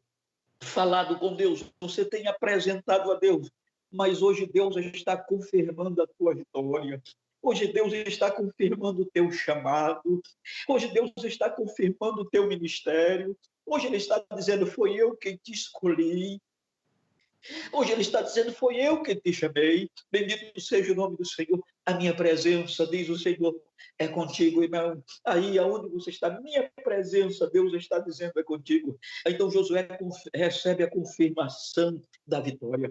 Speaker 3: falado com Deus, você tem apresentado a Deus, mas hoje Deus está confirmando a tua vitória. Hoje Deus está confirmando o teu chamado. Hoje Deus está confirmando o teu ministério. Hoje Ele está dizendo, foi eu quem te escolhi. Hoje Ele está dizendo, foi eu que te chamei. Bendito seja o nome do Senhor. A minha presença, diz o Senhor, é contigo, irmão. Aí aonde você está, minha presença, Deus está dizendo, é contigo. Então Josué recebe a confirmação da vitória.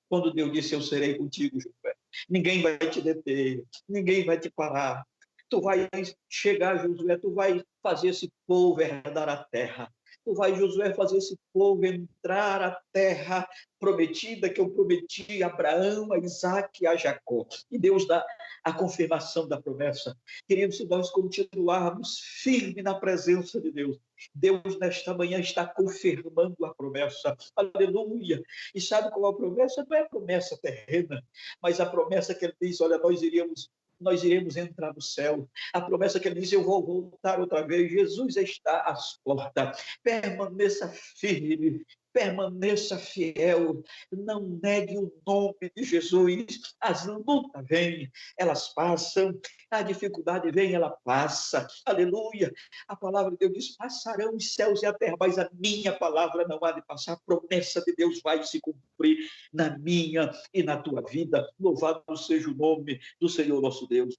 Speaker 3: Quando Deus disse, eu serei contigo, Josué. Ninguém vai te deter, ninguém vai te parar. Tu vai chegar, Josué, tu vai fazer esse povo herdar a terra. Tu vai, Josué, fazer esse povo entrar à terra prometida que eu prometi a Abraão, a Isaac e a Jacó. E Deus dá a confirmação da promessa. Queridos, se nós continuarmos firmes na presença de Deus, Deus nesta manhã está confirmando a promessa. Aleluia! E sabe qual é a promessa? Não é a promessa terrena, mas a promessa que ele diz, olha, nós iremos entrar no céu. A promessa que ele diz, eu vou voltar outra vez. Jesus está às portas. Permaneça firme, permaneça fiel, não negue o nome de Jesus. As lutas vêm, elas passam, a dificuldade vem, ela passa. Aleluia. A palavra de Deus diz: passarão os céus e a terra, mas a minha palavra não há de passar. A promessa de Deus vai se cumprir na minha e na tua vida. Louvado seja o nome do Senhor nosso Deus.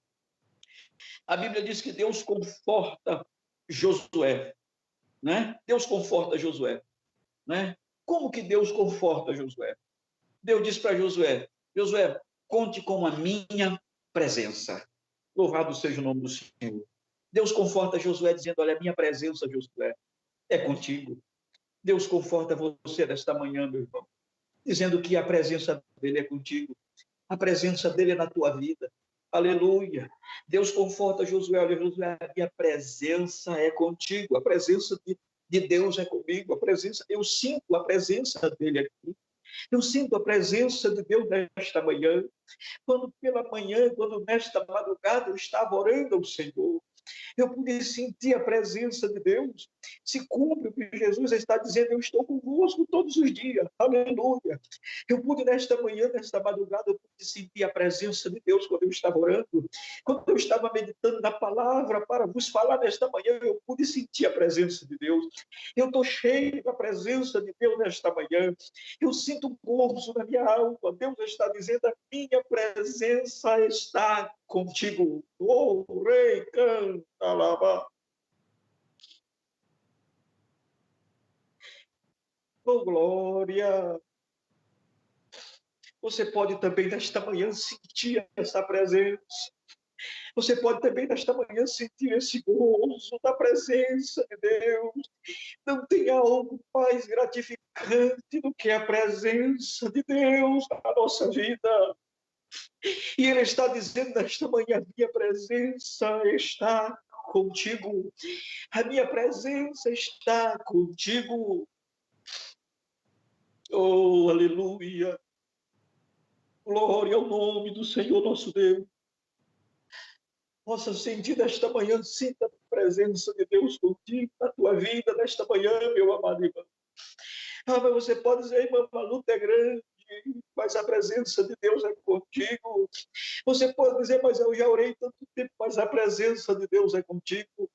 Speaker 3: A Bíblia diz que Deus conforta Josué, né? Deus conforta Josué, né? Como que Deus conforta Josué? Deus diz para Josué: Josué, conte com a minha presença. Louvado seja o nome do Senhor. Deus conforta Josué dizendo: olha, a minha presença, Josué, é contigo. Deus conforta você nesta manhã, meu irmão, dizendo que a presença dele é contigo. A presença dele é na tua vida. Aleluia. Deus conforta Josué: olha, Josué, a minha presença é contigo. A presença de Deus é comigo. Eu sinto a presença dele aqui. Eu sinto a presença de Deus nesta manhã. Quando pela manhã, quando nesta madrugada eu estava orando ao Senhor, eu pude sentir a presença de Deus. Se cumpre o que Jesus está dizendo: eu estou convosco todos os dias. Aleluia. Eu pude nesta manhã, nesta madrugada, eu pude sentir a presença de Deus quando eu estava orando. Quando eu estava meditando na palavra para vos falar nesta manhã, eu pude sentir a presença de Deus. Eu estou cheio da presença de Deus nesta manhã. Eu sinto um gozo na minha alma. Deus está dizendo: a minha presença está contigo. Oh, rei, canta, lava. Oh, glória. Você pode também nesta manhã sentir essa presença. Você pode também nesta manhã sentir esse gozo da presença de Deus. Não tem algo mais gratificante do que a presença de Deus na nossa vida. E Ele está dizendo nesta manhã: a minha presença está contigo. A minha presença está contigo. Oh, aleluia. Glória ao nome do Senhor nosso Deus. Possa sentir nesta manhã, sinta a presença de Deus contigo na tua vida nesta manhã, meu amado irmão. Mas você pode dizer: irmão, a luta é grande, mas a presença de Deus é contigo. Você pode dizer: mas eu já orei tanto tempo, mas a presença de Deus é contigo.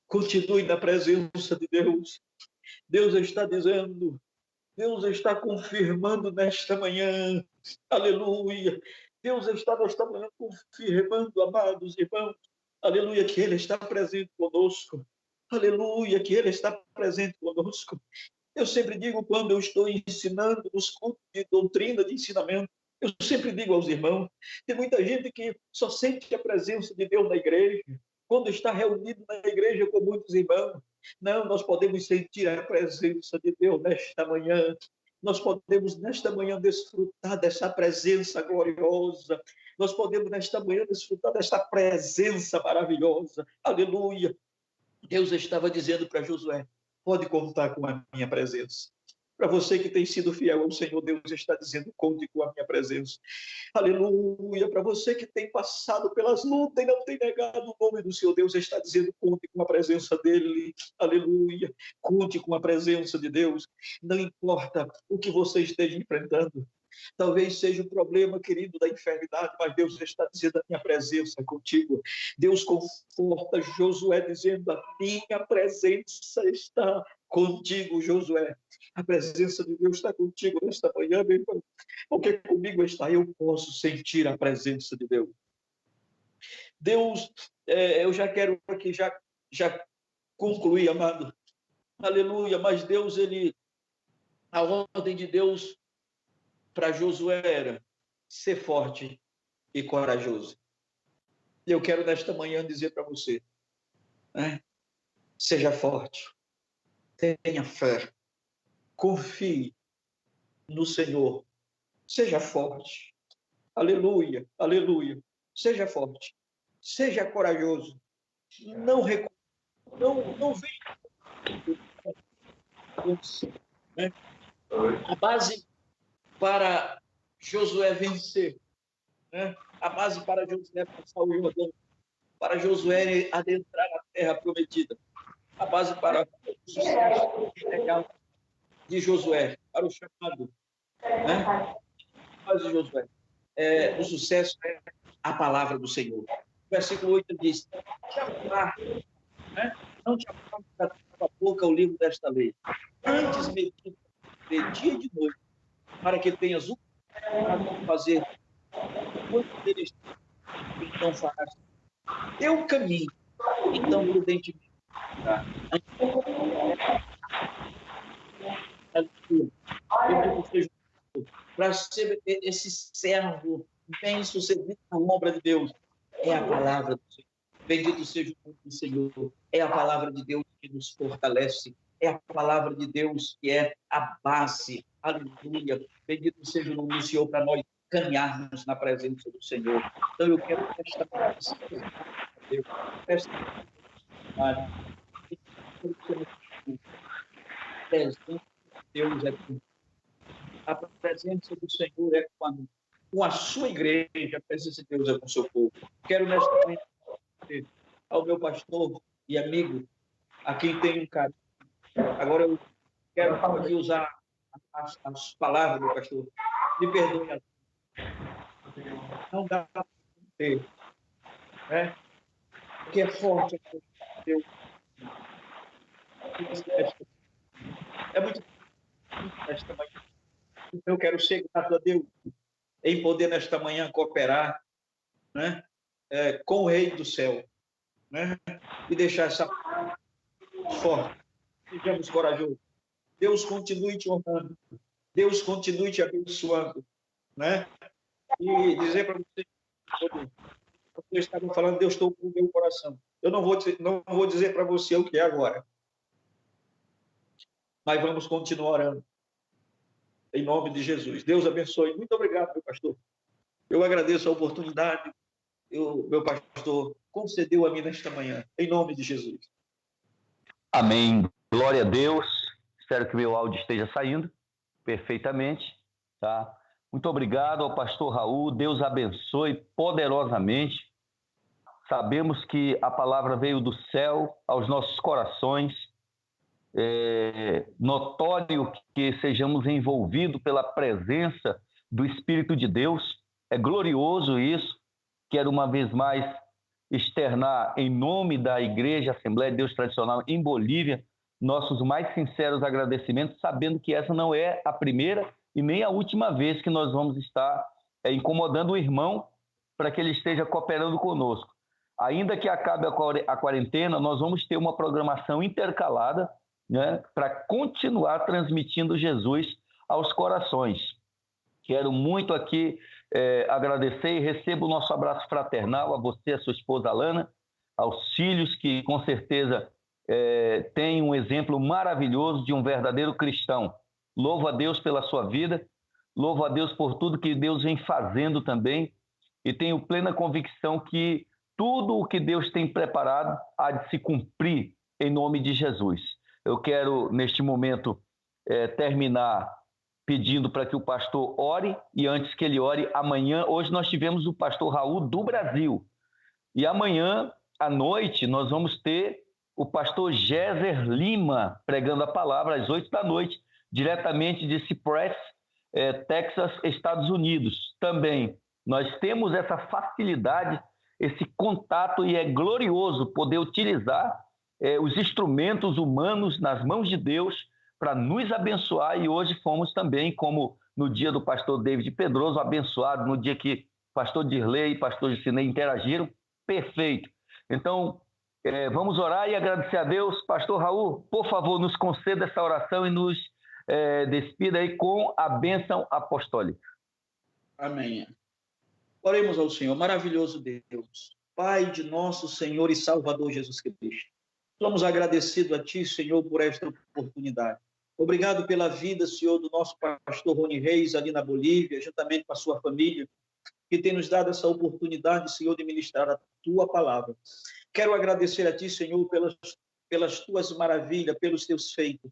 Speaker 3: Continue na presença de Deus. Deus está dizendo, Deus está confirmando nesta manhã, aleluia. Deus está nesta manhã confirmando, amados irmãos, aleluia, que Ele está presente conosco, aleluia, que Ele está presente conosco. Eu sempre digo, quando eu estou ensinando nos cultos de doutrina, de ensinamento, eu sempre digo aos irmãos: tem muita gente que só sente a presença de Deus na igreja, quando está reunido na igreja com muitos irmãos. Não, nós podemos sentir a presença de Deus nesta manhã. Nós podemos nesta manhã desfrutar dessa presença gloriosa. Nós podemos nesta manhã desfrutar desta presença maravilhosa. Aleluia. Deus estava dizendo para Josué: pode contar com a minha presença. Para você que tem sido fiel ao Senhor, Deus está dizendo: conte com a minha presença. Aleluia. Para você que tem passado pelas lutas e não tem negado o nome do Senhor, Deus está dizendo: conte com a presença dEle. Aleluia. Conte com a presença de Deus. Não importa o que você esteja enfrentando. Talvez seja o problema, querido, da enfermidade, mas Deus está dizendo: a minha presença é contigo. Deus conforta Josué dizendo: a minha presença está contigo, Josué. A presença de Deus está contigo nesta manhã, meu irmão. Porque comigo está, eu posso sentir a presença de Deus. Deus, eu já quero aqui, já concluir, amado. Aleluia, mas Deus, a ordem de Deus para Josué era ser forte e corajoso. Eu quero nesta manhã dizer para você, né? Seja forte, tenha fé, confie no Senhor, seja forte. Aleluia, aleluia. Seja forte, seja corajoso. Não venha, né? A base para Josué vencer, né? A base para Josué passar o Jordão, para Josué adentrar na terra prometida, a base para o sucesso integral de Josué, para o chamado, né? A base de Josué. O sucesso é a palavra do Senhor. O versículo 8 diz: não te apartes da tua boca o livro desta lei, antes medita de dia e de noite, para que tenhas o de fazer muito deles, então farás teu caminho, então prudentemente. Tá? Para ser esse servo bem sucedido na obra de Deus, é a palavra do Senhor. Bendito seja o nome do Senhor. É a palavra de Deus que nos fortalece. É a palavra de Deus que é a base. Aleluia. Bendito seja o nome do Senhor para nós caminharmos na presença do Senhor. Então eu quero esta Deus é a presença do Senhor é com a sua igreja, a presença de Deus é com o seu povo. Quero nesta manhã ao meu pastor e amigo, a quem tenho um carinho. Agora eu quero aqui usar as palavras do pastor. Me perdoe. Não dá para ter, né? Porque é forte. Deus. É muito nesta manhã. Eu quero ser grato a Deus em poder nesta manhã cooperar, né, com o Rei do Céu, né, e deixar essa forte. Sejamos corajosos. Deus continue te honrando. Deus continue te abençoando, né? E dizer para você, eu estava falando, Deus estou com o meu coração. Eu não vou dizer para você o que é agora, mas vamos continuar orando. Em nome de Jesus. Deus abençoe. Muito obrigado, meu pastor. Eu agradeço a oportunidade que o meu pastor concedeu a mim nesta manhã. Em nome de Jesus.
Speaker 2: Amém. Glória a Deus. Espero que meu áudio esteja saindo perfeitamente. Tá? Muito obrigado ao pastor Raul. Deus abençoe poderosamente. Sabemos que a palavra veio do céu aos nossos corações. É notório que sejamos envolvidos pela presença do Espírito de Deus. É glorioso isso. Quero uma vez mais externar, em nome da Igreja Assembleia de Deus Tradicional em Bolívia, nossos mais sinceros agradecimentos, sabendo que essa não é a primeira e nem a última vez que nós vamos estar incomodando o irmão para que ele esteja cooperando conosco. Ainda que acabe a quarentena, nós vamos ter uma programação intercalada, né, para continuar transmitindo Jesus aos corações. Quero muito aqui agradecer e recebo o nosso abraço fraternal a você, a sua esposa Alana, aos filhos que com certeza têm um exemplo maravilhoso de um verdadeiro cristão. Louvo a Deus pela sua vida, louvo a Deus por tudo que Deus vem fazendo também e tenho plena convicção que tudo o que Deus tem preparado há de se cumprir em nome de Jesus. Eu quero, neste momento, terminar pedindo para que o pastor ore, e antes que ele ore, hoje nós tivemos o pastor Raul do Brasil, e amanhã à noite nós vamos ter o pastor Géser Lima pregando a palavra às 8 da noite, diretamente de Cypress, Texas, Estados Unidos. Também nós temos essa facilidade, esse contato, e é glorioso poder utilizar os instrumentos humanos nas mãos de Deus para nos abençoar, e hoje fomos também, como no dia do pastor David Pedroso, abençoado, no dia que pastor Dirley e pastor Gicinei interagiram, perfeito. Então, vamos orar e agradecer a Deus. Pastor Raul, por favor, nos conceda essa oração e nos despida aí com a bênção apostólica.
Speaker 3: Amém. Oremos ao Senhor. Maravilhoso Deus, Pai de nosso Senhor e Salvador Jesus Cristo. Somos agradecidos a Ti, Senhor, por esta oportunidade. Obrigado pela vida, Senhor, do nosso pastor Rony Reis, ali na Bolívia, juntamente com a sua família, que tem nos dado essa oportunidade, Senhor, de ministrar a Tua palavra. Quero agradecer a Ti, Senhor, pelas Tuas maravilhas, pelos Teus feitos,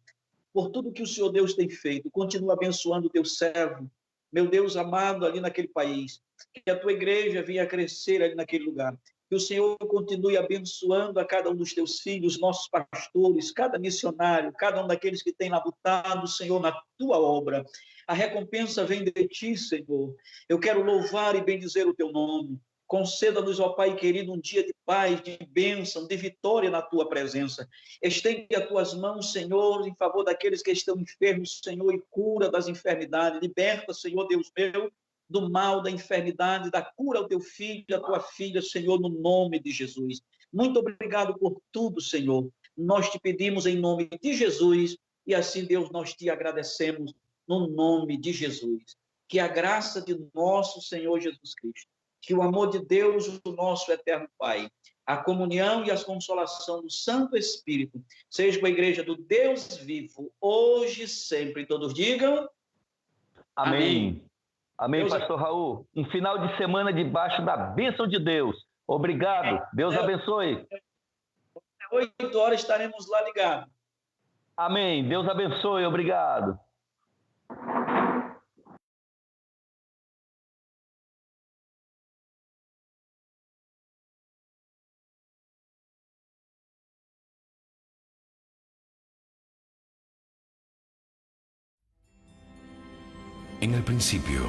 Speaker 3: por tudo que o Senhor Deus tem feito. Continua abençoando o Teu servo, meu Deus amado, ali naquele país. Que a Tua igreja venha crescer ali naquele lugar. Que o Senhor continue abençoando a cada um dos teus filhos, nossos pastores, cada missionário, cada um daqueles que tem labutado, Senhor, na tua obra. A recompensa vem de ti, Senhor. Eu quero louvar e bendizer o teu nome. Conceda-nos, ó Pai querido, um dia de paz, de bênção, de vitória na tua presença. Estende as tuas mãos, Senhor, em favor daqueles que estão enfermos, Senhor, e cura das enfermidades. Liberta, Senhor, Deus meu, do mal, da enfermidade, da cura ao teu filho, à tua filha, Senhor, no nome de Jesus. Muito obrigado por tudo, Senhor. Nós te pedimos em nome de Jesus e assim, Deus, nós te agradecemos no nome de Jesus. Que a graça de nosso Senhor Jesus Cristo, que o amor de Deus, o nosso eterno Pai, a comunhão e a consolação do Santo Espírito, seja com a igreja do Deus vivo, hoje e sempre. Todos digam
Speaker 2: amém. Amém, pastor Raul. Um final de semana debaixo da bênção de Deus. Obrigado. Deus abençoe.
Speaker 3: 8 horas estaremos lá ligados.
Speaker 2: Amém. Deus abençoe. Obrigado.
Speaker 4: En el principio,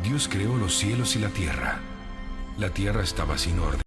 Speaker 4: Dios creó los cielos y la tierra. La tierra estaba sin orden.